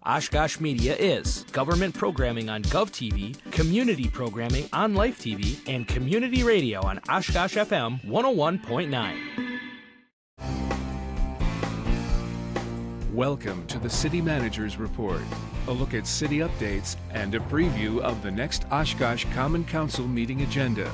Oshkosh Media is government programming on GovTV, community programming on Life TV, and community radio on Oshkosh FM 101.9. Welcome to the City Manager's Report, a look at city updates and a preview of the next Oshkosh Common Council meeting agenda.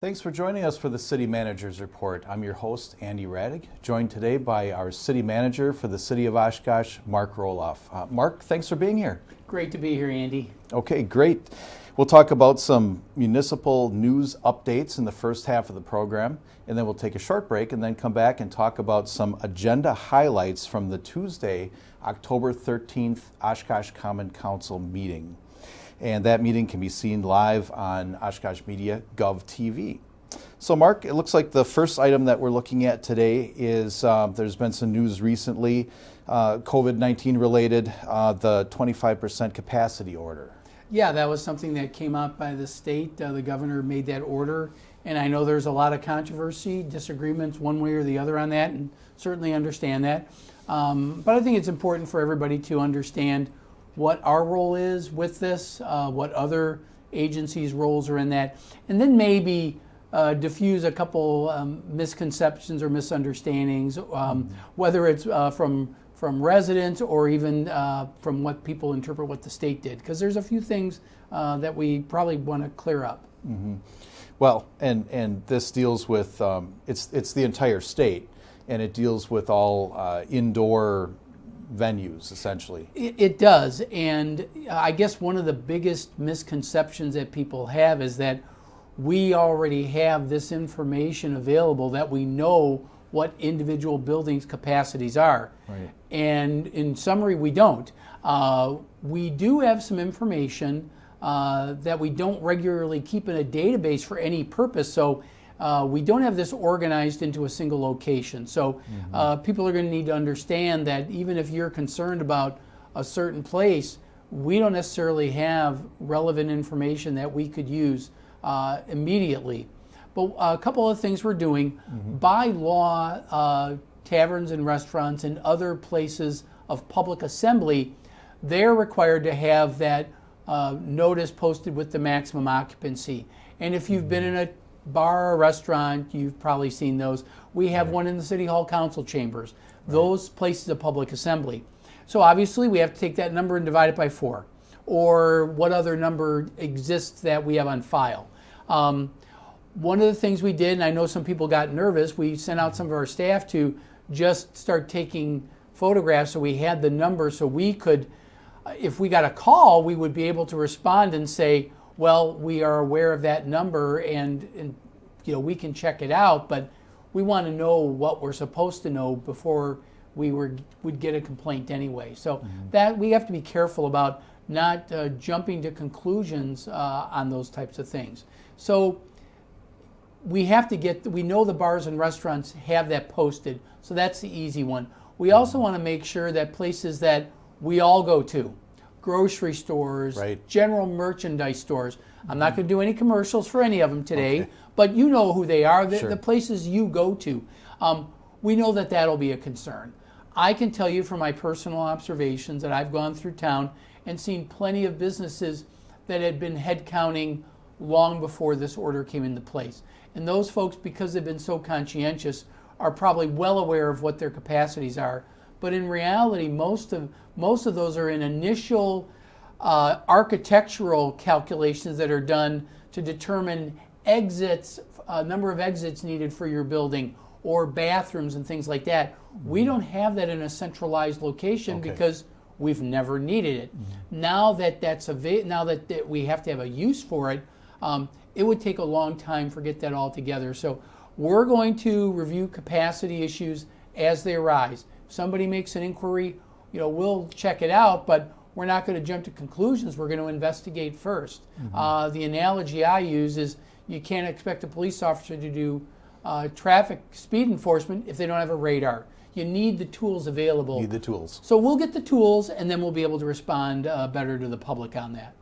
Thanks for joining us for the City Manager's Report. I'm your host, Andy Radig, joined today by our City Manager for the City of Oshkosh, Mark Roloff. Mark, thanks for being here. Great to be here, Andy. Okay, great. We'll talk about some municipal news updates in the first half of the program, and then we'll take a short break and then come back and talk about some agenda highlights from the Tuesday, October 13th Oshkosh Common Council meeting. And that meeting can be seen live on Oshkosh Media GovTV. So Mark, it looks like the first item that we're looking at today is there's been some news recently, COVID-19 related, the 25% capacity order. Yeah, that was something that came out by the state. The governor made that order, and I know there's a lot of controversy, disagreements one way or the other on that, and certainly understand that. But I think it's important for everybody to understand what our role is with this, what other agencies' roles are in that, and then maybe diffuse a couple misconceptions or misunderstandings, whether it's from residents or even from what people interpret what the state did, because there's a few things that we probably want to clear up. Mm-hmm. Well, and this deals with, it's the entire state, and it deals with all indoor venues, essentially. It does, and I guess one of the biggest misconceptions that people have is that we already have this information available, that we know what individual buildings' capacities are. Right. And in summary, we don't. We do have some information that we don't regularly keep in a database for any purpose, so we don't have this organized into a single location. So people are going to need to understand that even if you're concerned about a certain place, we don't necessarily have relevant information that we could use immediately. But a couple of things we're doing. By law, taverns and restaurants and other places of public assembly, they're required to have that notice posted with the maximum occupancy. And if you've been in a bar or restaurant, you've probably seen those. We have one in the City Hall Council chambers, those places of public assembly. So obviously we have to take that number and divide it by 4, or what other number exists that we have on file. One of the things we did, and I know some people got nervous, we sent out some of our staff to just start taking photographs so we had the number, so we could, if we got a call, we would be able to respond and say, well, we are aware of that number, and you know, we can check it out, but we want to know what we're supposed to know before we'd get a complaint anyway. So that we have to be careful about not jumping to conclusions on those types of things. So we have to we know the bars and restaurants have that posted, so that's the easy one. We also want to make sure that places that we all go to, grocery stores, general merchandise stores. I'm not going to do any commercials for any of them today, but you know who they are, the places you go to. We know that that'll be a concern. I can tell you from my personal observations that I've gone through town and seen plenty of businesses that had been head counting long before this order came into place. And those folks, because they've been so conscientious, are probably well aware of what their capacities are. But in reality, most of those are in initial architectural calculations that are done to determine exits, number of exits needed for your building, or bathrooms and things like that. We don't have that in a centralized location because we've never needed it. Now that that we have to have a use for it, it would take a long time to get that all together. So we're going to review capacity issues as they arise. If somebody makes an inquiry, you know, we'll check it out, but we're not going to jump to conclusions. We're going to investigate first. The analogy I use is you can't expect a police officer to do traffic speed enforcement if they don't have a radar. You need the tools available. Need the tools. So we'll get the tools, and then we'll be able to respond better to the public on that.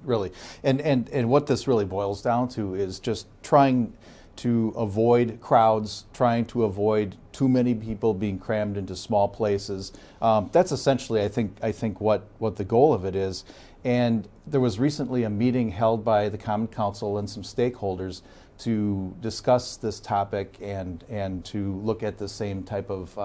Really. And what this really boils down to is just trying to avoid crowds, trying to avoid too many people being crammed into small places. That's essentially, I think what the goal of it is. And there was recently a meeting held by the Common Council and some stakeholders to discuss this topic and to look at the same type of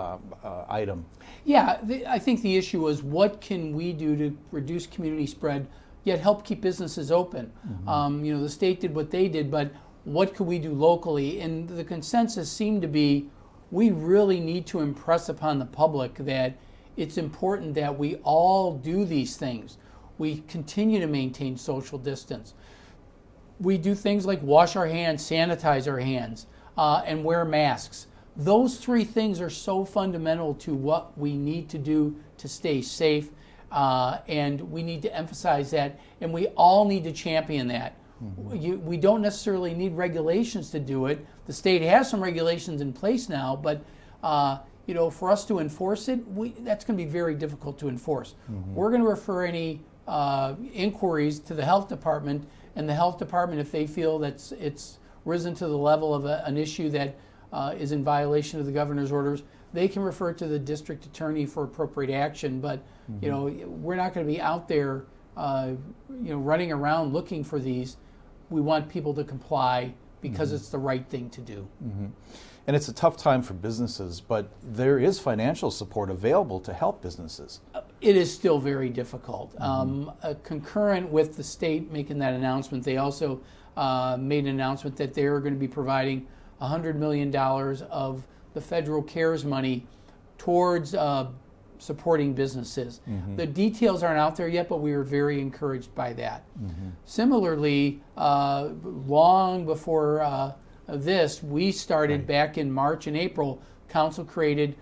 item. Yeah, I think the issue was what can we do to reduce community spread, yet help keep businesses open. The state did what they did, but what could we do locally? And the consensus seemed to be we really need to impress upon the public that it's important that we all do these things. We continue to maintain social distance. We do things like wash our hands, sanitize our hands, and wear masks. Those three things are so fundamental to what we need to do to stay safe, and we need to emphasize that, and we all need to champion that. We don't necessarily need regulations to do it. The state has some regulations in place now, but for us to enforce it, that's going to be very difficult to enforce. We're going to refer any inquiries to the health department, and the health department, if they feel that it's risen to the level of an issue that is in violation of the governor's orders, they can refer to the district attorney for appropriate action. But we're not going to be out there running around looking for these. We want people to comply because it's the right thing to do. And it's a tough time for businesses, but there is financial support available to help businesses. It is still very difficult. Concurrent with the state making that announcement, they also made an announcement that they are going to be providing $100 million of the federal CARES money towards supporting businesses. The details aren't out there yet, but we were very encouraged by that. Similarly, long before this, we started back in March and April, Council created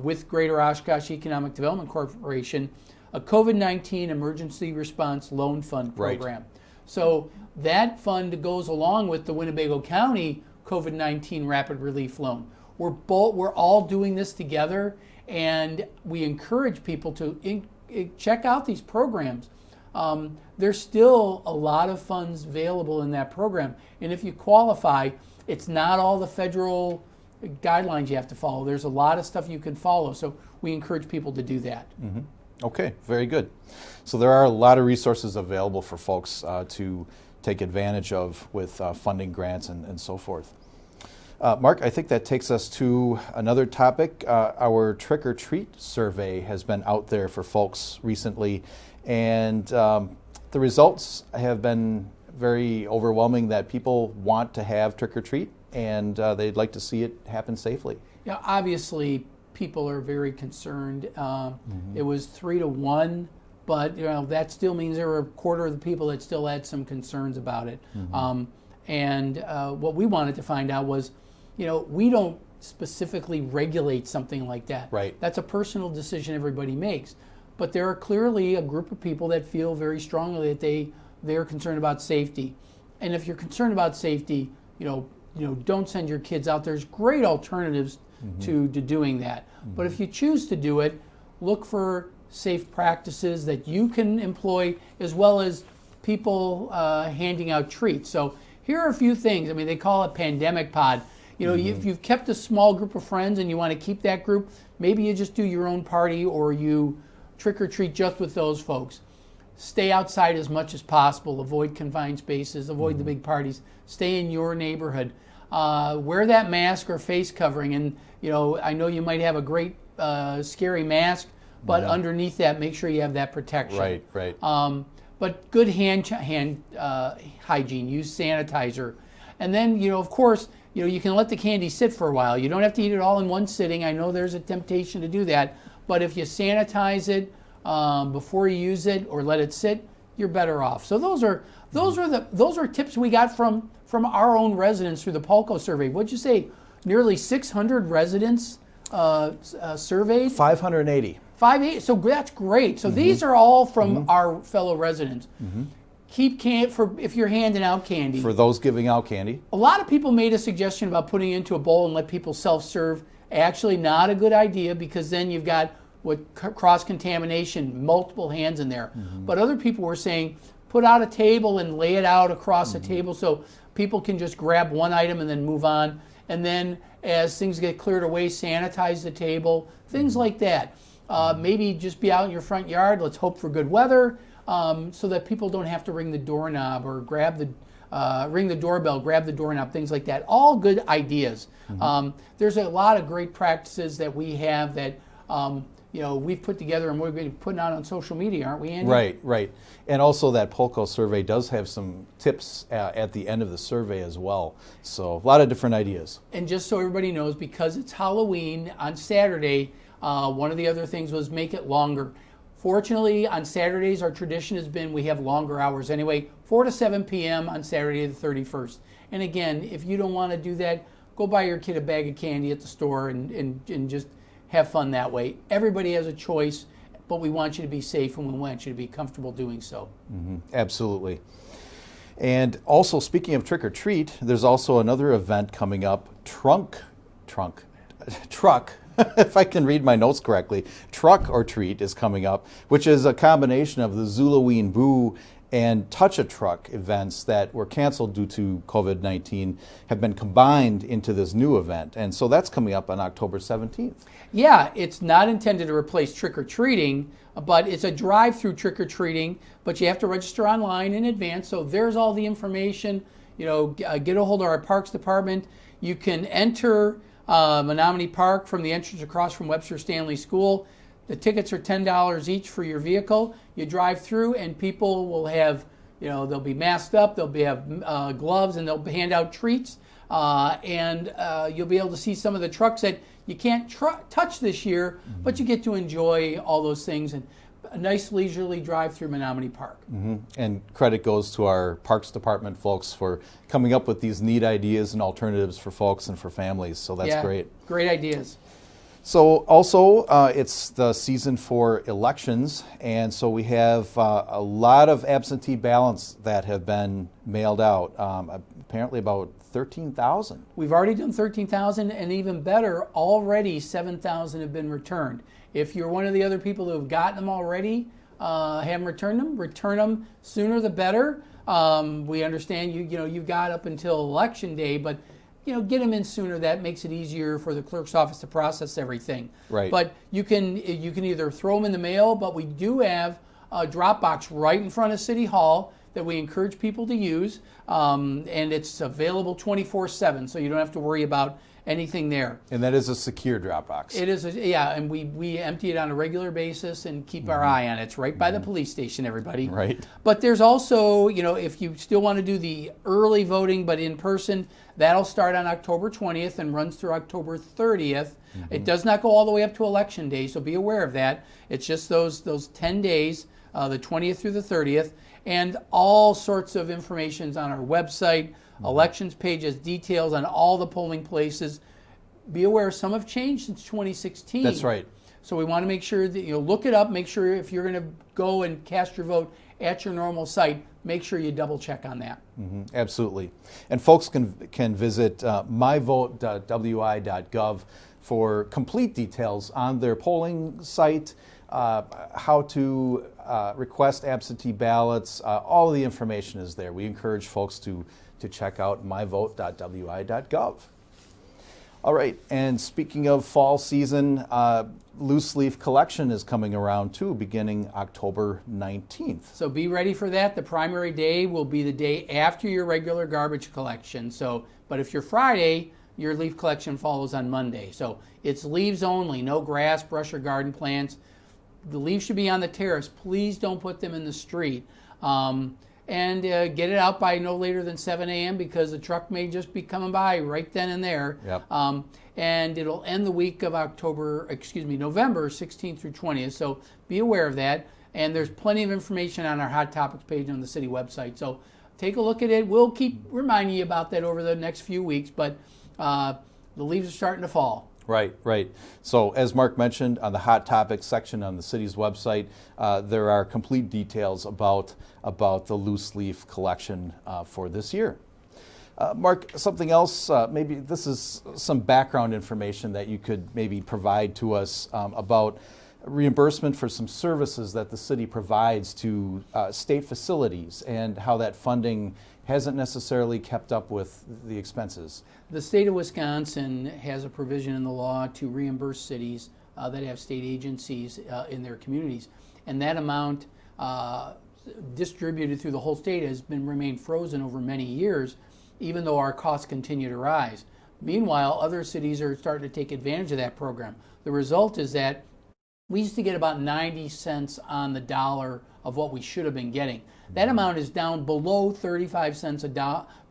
with Greater Oshkosh Economic Development Corporation a COVID-19 Emergency Response Loan Fund program. So that fund goes along with the Winnebago County COVID-19 Rapid Relief Loan. We're all doing this together, and we encourage people to check out these programs. There's still a lot of funds available in that program, and if you qualify, it's not all the federal guidelines you have to follow. There's a lot of stuff you can follow, so we encourage people to do that. Okay, very good. So there are a lot of resources available for folks to take advantage of with funding grants and so forth. Mark, I think that takes us to another topic. Our trick or treat survey has been out there for folks recently, and the results have been very overwhelming that people want to have trick or treat and they'd like to see it happen safely. Yeah, obviously people are very concerned. It was 3-1, but that still means there were a quarter of the people that still had some concerns about it. And what we wanted to find out was, we don't specifically regulate something like that. Right. That's a personal decision everybody makes. But there are clearly a group of people that feel very strongly that they're concerned about safety. And if you're concerned about safety, don't send your kids out. There's great alternatives to doing that. But if you choose to do it, look for safe practices that you can employ, as well as people handing out treats. So here are a few things. I mean, they call it Pandemic Pod. If you've kept a small group of friends and you want to keep that group, maybe you just do your own party or you trick or treat just with those folks. Stay outside as much as possible. Avoid confined spaces. Avoid the big parties. Stay in your neighborhood. Wear that mask or face covering. And I know you might have a great scary mask, but underneath that, make sure you have that protection. Right. But good hand hygiene. Use sanitizer, and then of course you can let the candy sit for a while. You don't have to eat it all in one sitting. I know there's a temptation to do that, but if you sanitize it before you use it or let it sit, you're better off. So those are tips we got from our own residents through the Pulco survey. What'd you say? Nearly 600 residents surveyed. 580. 580. So that's great. So these are all from our fellow residents. Keep candy if you're handing out candy. For those giving out candy. A lot of people made a suggestion about putting it into a bowl and let people self-serve. Actually, not a good idea, because then you've got cross-contamination, multiple hands in there. But other people were saying, put out a table and lay it out across a table so people can just grab one item and then move on. And then as things get cleared away, sanitize the table, things like that. Maybe just be out in your front yard. Let's hope for good weather so that people don't have to ring the doorknob or ring the doorbell, grab the doorknob, things like that. All good ideas. There's a lot of great practices that we have that we've put together and we're going to be putting out on social media, aren't we, Andy? Right. And also that Polko survey does have some tips at the end of the survey as well. So a lot of different ideas. And just so everybody knows, because it's Halloween on Saturday, one of the other things was make it longer. Fortunately, on Saturdays, our tradition has been we have longer hours anyway, 4 to 7 p.m. on Saturday the 31st. And again, if you don't want to do that, go buy your kid a bag of candy at the store and just have fun that way. Everybody has a choice, but we want you to be safe and we want you to be comfortable doing so. Absolutely. And also, speaking of trick or treat, there's also another event coming up, Truck, if I can read my notes correctly, Truck or Treat is coming up, which is a combination of the Zulaween Boo and Touch a Truck events that were canceled due to COVID-19 have been combined into this new event. And so that's coming up on October 17th. Yeah, it's not intended to replace trick-or-treating, but it's a drive-through trick-or-treating, but you have to register online in advance. So there's all the information. Get a hold of our Parks Department. You can enter Menominee Park from the entrance across from Webster Stanley School. The tickets are $10 each for your vehicle. You drive through and people will have, they'll be masked up, they'll have gloves, and they'll hand out treats. And you'll be able to see some of the trucks that you can't touch this year, but you get to enjoy all those things. And a nice leisurely drive through Menominee Park. And credit goes to our Parks Department folks for coming up with these neat ideas and alternatives for folks and for families. So that's great. Great ideas. So also, it's the season for elections, and so we have a lot of absentee ballots that have been mailed out, apparently about 13,000. We've already done 13,000, and even better, already 7,000 have been returned. If you're one of the other people who have gotten them already, haven't returned them, return them sooner the better. We understand you've got up until Election Day, but get them in sooner. That makes it easier for the clerk's office to process everything. Right. But you can either throw them in the mail, but we do have a drop box right in front of City Hall that we encourage people to use, and it's available 24/7, so you don't have to worry about anything there. And that is a secure drop box. It is, and we empty it on a regular basis and keep our eye on it. It's right by the police station, everybody. Right. But there's also, if you still want to do the early voting but in person, that'll start on October 20th and runs through October 30th. It does not go all the way up to Election Day, so be aware of that. It's just those 10 days, the 20th through the 30th, and all sorts of information's on our website. Elections page has details on all the polling places. Be aware some have changed since 2016. That's right. So we want to make sure that look it up. Make sure if you're going to go and cast your vote at your normal site, make sure you double check on that. Absolutely. And folks can visit myvote.wi.gov for complete details on their polling site, how to request absentee ballots. All of the information is there. We encourage folks to check out myvote.wi.gov. All right, and speaking of fall season, loose leaf collection is coming around too, beginning October 19th. So be ready for that. The primary day will be the day after your regular garbage collection. But if you're Friday, your leaf collection follows on Monday. So it's leaves only, no grass, brush, or garden plants. The leaves should be on the terrace. Please don't put them in the street. And get it out by no later than 7 a.m. because the truck may just be coming by right then and there. Yep. And it'll end the week of November 16th through 20th. So be aware of that. And there's plenty of information on our Hot Topics page on the city website. So take a look at it. We'll keep reminding you about that over the next few weeks, but the leaves are starting to fall. Right. So as Mark mentioned, on the Hot Topics section on the city's website, there are complete details about the loose leaf collection for this year. Mark, something else, maybe this is some background information that you could maybe provide to us about reimbursement for some services that the city provides to state facilities and how that funding hasn't necessarily kept up with the expenses. The state of Wisconsin has a provision in the law to reimburse cities that have state agencies in their communities, and that amount distributed through the whole state has remained frozen over many years, even though our costs continue to rise. Meanwhile, other cities are starting to take advantage of that program. The result is that we used to get about 90 cents on the dollar of what we should have been getting. That amount is down below 35 cents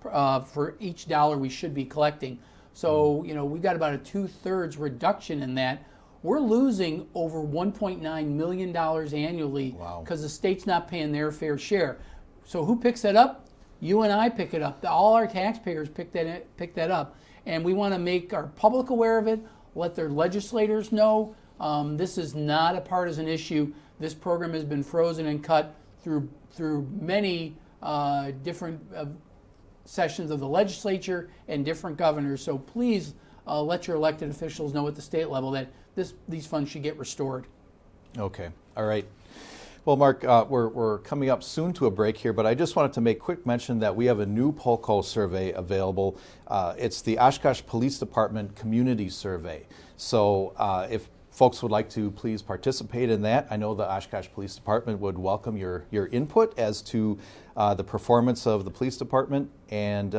for each dollar we should be collecting. So, we've got about a 2/3 reduction in that. We're losing over $1.9 million annually because the state's not paying their fair share. So who picks that up? You and I pick it up. All our taxpayers pick that up. And we want to make our public aware of it, let their legislators know. This is not a partisan issue. This program has been frozen and cut through many different sessions of the legislature and different governors. So please let your elected officials know at the state level that these funds should get restored. Okay. All right. Well, Mark, we're coming up soon to a break here, but I just wanted to make quick mention that we have a new Polco survey available. It's the Oshkosh Police Department Community Survey. So if folks would like to please participate in that, I know the Oshkosh Police Department would welcome your input as to the performance of the police department, and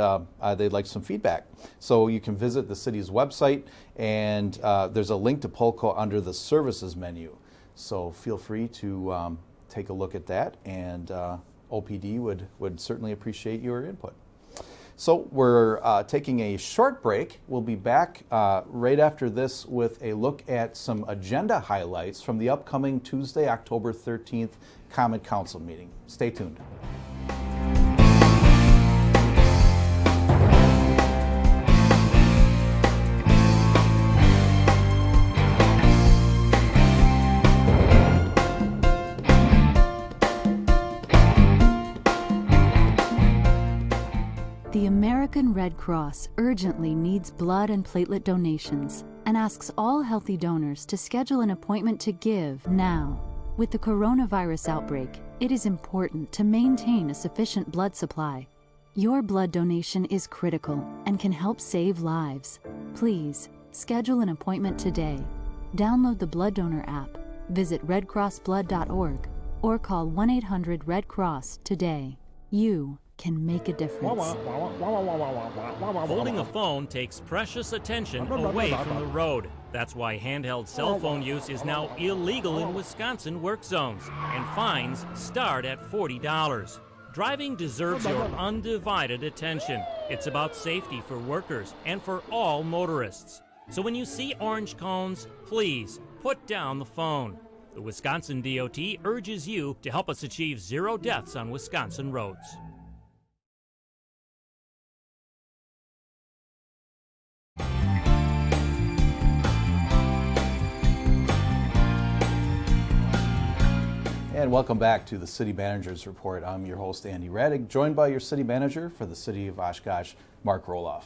they'd like some feedback. So you can visit the city's website, and there's a link to Polco under the services menu. So feel free to take a look at that, and OPD would certainly appreciate your input. So we're taking a short break. We'll be back right after this with a look at some agenda highlights from the upcoming Tuesday, October 13th Common Council meeting. Stay tuned. The American Red Cross urgently needs blood and platelet donations and asks all healthy donors to schedule an appointment to give now. With the coronavirus outbreak, it is important to maintain a sufficient blood supply. Your blood donation is critical and can help save lives. Please schedule an appointment today. Download the Blood Donor app, visit redcrossblood.org, or call 1-800-RED-CROSS today. You can make a difference. Holding a phone takes precious attention away from the road. That's why handheld cell phone use is now illegal in Wisconsin work zones, and fines start at $40. Driving deserves your undivided attention. It's about safety for workers and for all motorists. So when you see orange cones, please put down the phone. The Wisconsin DOT urges you to help us achieve 0 deaths on Wisconsin roads. And welcome back to the City Manager's Report. I'm your host, Andy Radig, joined by your City Manager for the City of Oshkosh, Mark Roloff.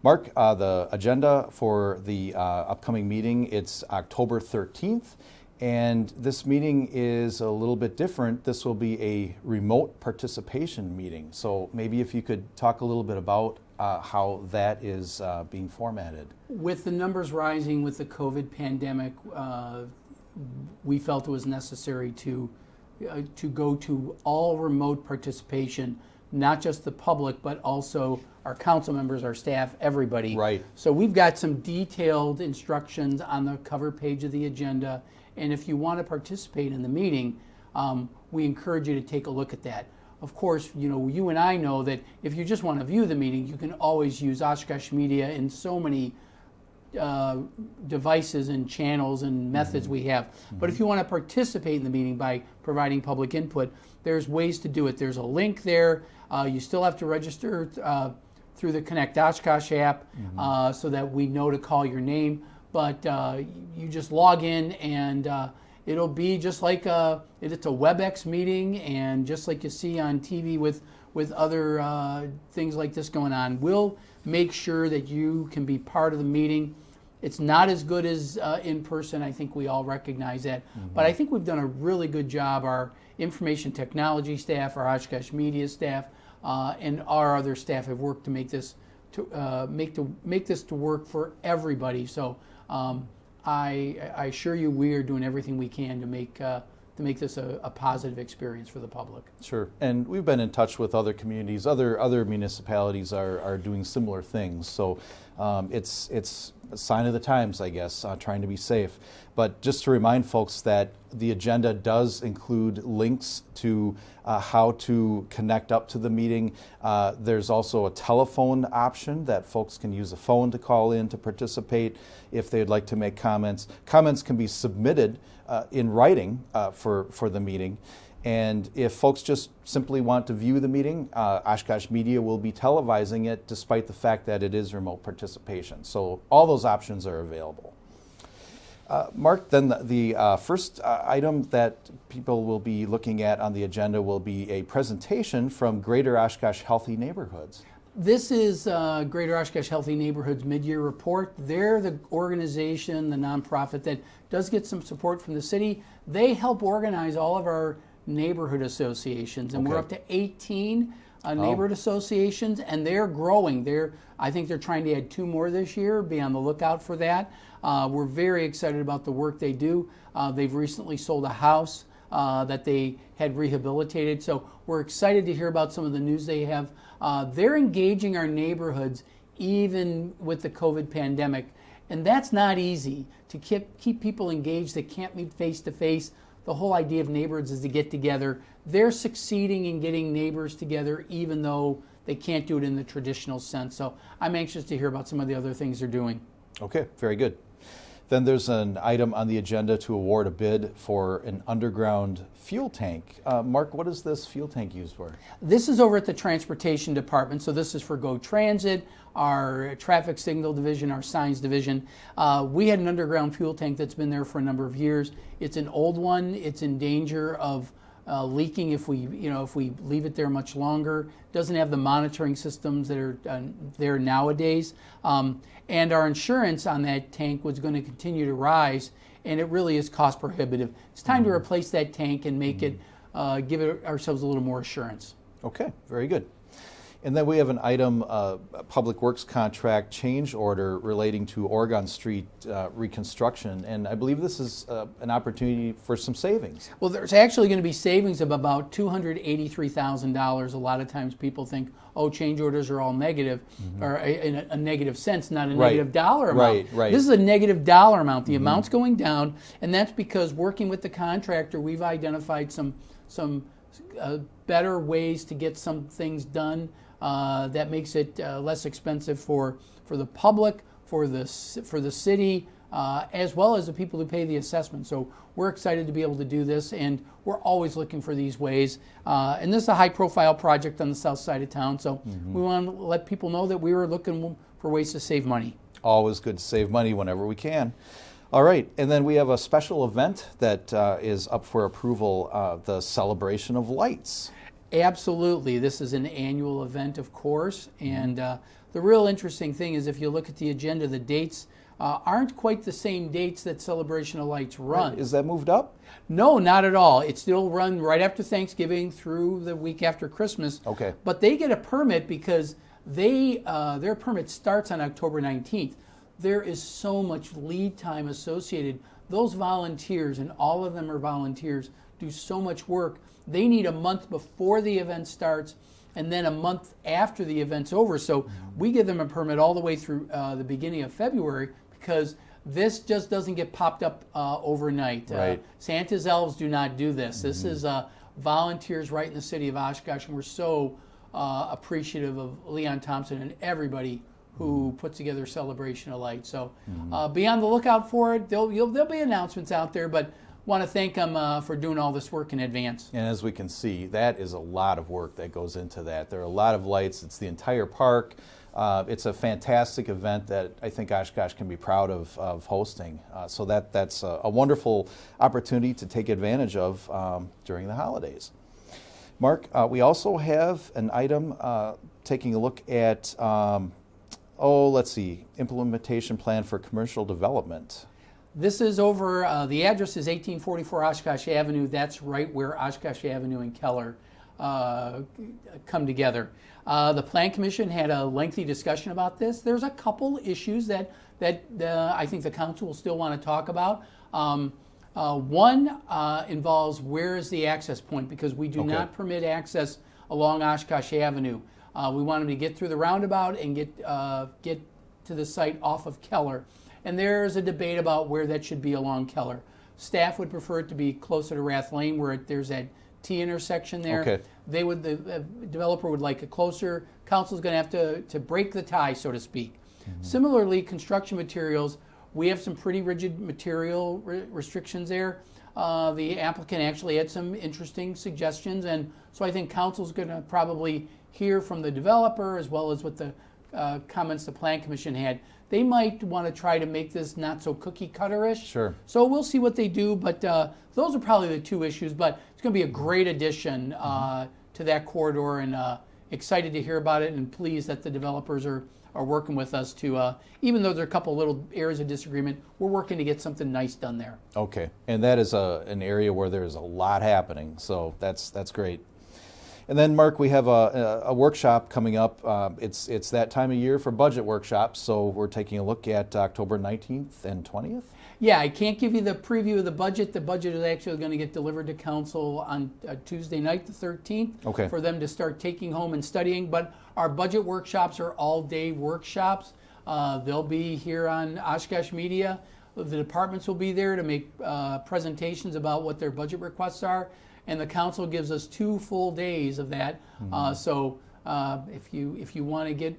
Mark, the agenda for the upcoming meeting, it's October 13th, and this meeting is a little bit different. This will be a remote participation meeting. So maybe if you could talk a little bit about how that is being formatted. With the numbers rising with the COVID pandemic, we felt it was necessary to go to all remote participation, not just the public, but also our council members, our staff, everybody. Right. So we've got some detailed instructions on the cover page of the agenda, and if you want to participate in the meeting, we encourage you to take a look at that. Of course, you and I know that if you just want to view the meeting, you can always use Oshkosh Media in so many devices and channels and methods we have. But if you want to participate in the meeting by providing public input, there's ways to do it. There's a link there. You still have to register through the Connect Oshkosh app so that we know to call your name. But you just log in, and it'll be just like it's a WebEx meeting, and just like you see on TV with other things like this going on. We'll make sure that you can be part of the meeting. It's not as good as in person. I think we all recognize that. But I think we've done a really good job. Our information technology staff, our Oshkosh media staff, and our other staff have worked to make this make this to work for everybody. So I assure you, we are doing everything we can to make this a positive experience for the public. Sure, and we've been in touch with other communities. Other municipalities are doing similar things. So it's a sign of the times, I guess, trying to be safe. But just to remind folks that the agenda does include links to how to connect up to the meeting. There's also a telephone option that folks can use a phone to call in to participate if they'd like to make comments. Comments can be submitted in writing for the meeting. And if folks just simply want to view the meeting, Oshkosh Media will be televising it despite the fact that it is remote participation. So all those options are available. Mark, then the first item that people will be looking at on the agenda will be a presentation from Greater Oshkosh Healthy Neighborhoods. This is Greater Oshkosh Healthy Neighborhoods mid-year report. They're the organization, the nonprofit that does get some support from the city. They help organize all of our neighborhood associations, and we're up to 18 neighborhood associations, and they're growing. I think they're trying to add 2 more this year. Be on the lookout for that. We're very excited about the work they do. They've recently sold a house that they had rehabilitated, so we're excited to hear about some of the news they have. They're engaging our neighborhoods even with the COVID pandemic, and that's not easy to keep people engaged that can't meet face to face. The whole idea of neighborhoods is to get together. They're succeeding in getting neighbors together even though they can't do it in the traditional sense. So I'm anxious to hear about some of the other things they're doing. Okay, very good. Then there's an item on the agenda to award a bid for an underground fuel tank. Mark, what is this fuel tank used for? This is over at the Transportation Department, so this is for Go Transit, our Traffic Signal Division, our Signs Division. We had an underground fuel tank that's been there for a number of years. It's an old one. It's in danger of leaking if we leave it there much longer. Doesn't have the monitoring systems that are there nowadays. And our insurance on that tank was going to continue to rise, and it really is cost prohibitive. It's time to replace that tank and make it, give ourselves a little more assurance. Okay, very good. And then we have an item, Public Works contract change order relating to Oregon Street reconstruction, and I believe this is an opportunity for some savings. Well, there's actually going to be savings of about $283,000. A lot of times people think, oh, change orders are all negative, or in a negative sense, not a negative dollar amount. Right. This is a negative dollar amount. The amount's going down, and that's because working with the contractor, we've identified some better ways to get some things done that makes it less expensive for the public, for the city, as well as the people who pay the assessment. So we're excited to be able to do this, and we're always looking for these ways. And this is a high-profile project on the south side of town, so we want to let people know that we were looking for ways to save money. Always good to save money whenever we can. All right, and then we have a special event that is up for approval, the Celebration of Lights. Absolutely. This is an annual event, of course, and the real interesting thing is if you look at the agenda, the dates aren't quite the same dates that Celebration of Lights run. Right. Is that moved up? No, not at all. It's still run right after Thanksgiving through the week after Christmas. Okay. But they get a permit because their permit starts on October 19th. There is so much lead time associated. Those volunteers, and all of them are volunteers, do so much work. They need a month before the event starts and then a month after the event's over. So we give them a permit all the way through the beginning of February because this just doesn't get popped up overnight. Right. Santa's elves do not do this. This is volunteers right in the city of Oshkosh, and we're so appreciative of Leon Thompson and everybody who puts together Celebration of Light. So be on the lookout for it. There'll be announcements out there, but want to thank them for doing all this work in advance. And as we can see, that is a lot of work that goes into that. There are a lot of lights. It's the entire park. It's a fantastic event that I think Oshkosh can be proud of hosting. So that's a wonderful opportunity to take advantage of during the holidays. Mark, we also have an item taking a look at let's see, implementation plan for commercial development. This is over, the address is 1844 Oshkosh Avenue. That's right where Oshkosh Avenue and Keller come together. The Plan Commission had a lengthy discussion about this. There's a couple issues that I think the council will still want to talk about. One involves where is the access point, because we do not permit access along Oshkosh Avenue. We want them to get through the roundabout and get to the site off of Keller. And there's a debate about where that should be along Keller. Staff would prefer it to be closer to Rath Lane, where there's that T intersection there. Okay. The developer would like it closer. Council's going to have to break the tie, so to speak. Similarly, construction materials, we have some pretty rigid material restrictions there. The applicant actually had some interesting suggestions, and so I think council's going to probably hear from the developer as well as what the comments the Plan Commission had. They might want to try to make this not so cookie cutter-ish. Sure. So we'll see what they do, but those are probably the two issues. But it's going to be a great addition to that corridor, and excited to hear about it, and pleased that the developers are working with us to, even though there are a couple little areas of disagreement, we're working to get something nice done there. Okay, and that is an area where there's a lot happening, so that's great. And then, Mark, we have a workshop coming up. It's that time of year for budget workshops, so we're taking a look at October 19th and 20th. Yeah, I can't give you the preview of the budget. The budget is actually going to get delivered to council on Tuesday night, the 13th, for them to start taking home and studying. But our budget workshops are all-day workshops. They'll be here on Oshkosh Media. The departments will be there to make presentations about what their budget requests are. And the council gives us 2 full days of that. So if you want to get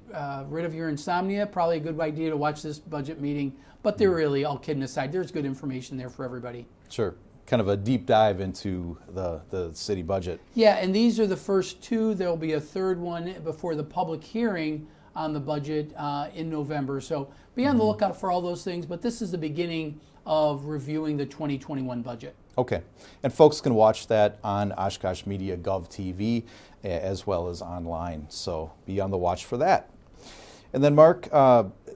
rid of your insomnia, probably a good idea to watch this budget meeting. But they're really, all kidding aside, there's good information there for everybody. Sure. Kind of a deep dive into the city budget. Yeah, and these are the first 2. There'll be a third one before the public hearing on the budget in November. So be on the lookout for all those things. But this is the beginning of reviewing the 2021 budget. Okay, and folks can watch that on Oshkosh Media Gov TV as well as online, so be on the watch for that. And then, Mark,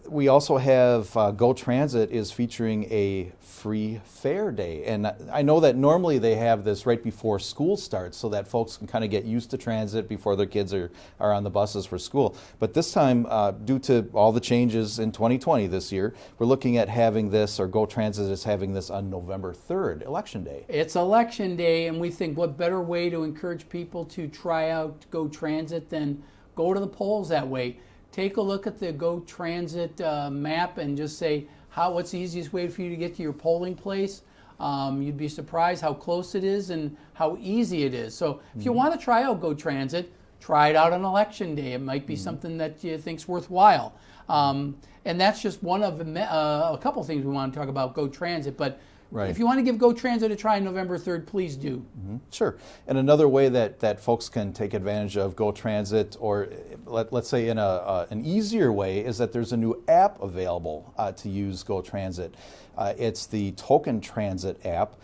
we also have Go Transit is featuring a free fare day, and I know that normally they have this right before school starts so that folks can kind of get used to transit before their kids are on the buses for school. But this time, due to all the changes in 2020 this year, we're looking at having this, or Go Transit is having this on November 3rd, Election Day. It's Election Day, and we think what better way to encourage people to try out Go Transit than go to the polls that way. Take a look at the Go Transit map and just say, what's the easiest way for you to get to your polling place? You'd be surprised how close it is and how easy it is. So if you want to try out Go Transit, try it out on Election Day. It might be something that you think's worthwhile. And that's just one of a couple things we want to talk about Go Transit. But if you want to give Go Transit a try on November 3rd, please do. Sure. And another way that folks can take advantage of Go Transit, or let's say in an easier way, is that there's a new app available to use Go Transit. It's the Token Transit app,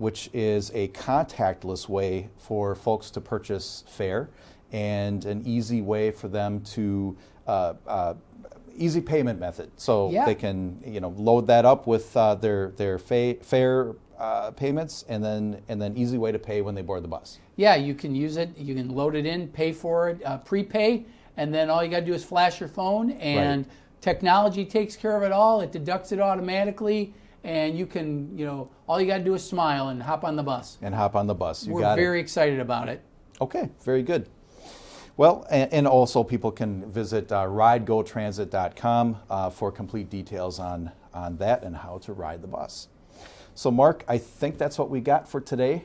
which is a contactless way for folks to purchase fare and an easy way for them to easy payment method, so they can load that up with their fare payments, and then easy way to pay when they board the bus. Yeah, you can use it. You can load it in, pay for it, prepay, and then all you got to do is flash your phone, and technology takes care of it all. It deducts it automatically, and you can all you got to do is smile and hop on the bus. We're very excited about it. Okay, very good. Well, and also people can visit ridegotransit.com for complete details on that and how to ride the bus. So, Mark, I think that's what we got for today.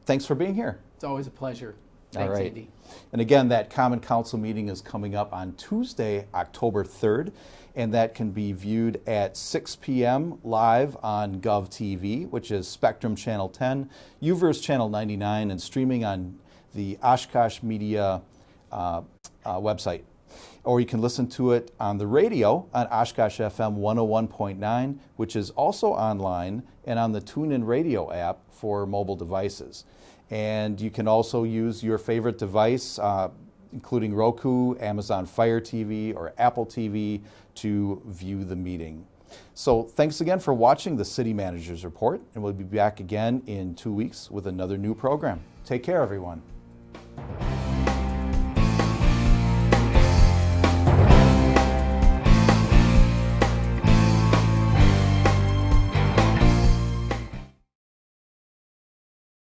Thanks for being here. It's always a pleasure. Thanks, all right. Andy. And again, that Common Council meeting is coming up on Tuesday, October 3rd, and that can be viewed at 6 p.m. live on Gov TV, which is Spectrum Channel 10, UVerse Channel 99, and streaming on the Oshkosh Media website. Or you can listen to it on the radio on Oshkosh FM 101.9, which is also online, and on the TuneIn Radio app for mobile devices. And you can also use your favorite device including Roku, Amazon Fire TV, or Apple TV to view the meeting. So thanks again for watching the City Manager's Report, and we'll be back again in 2 weeks with another new program. Take care, everyone.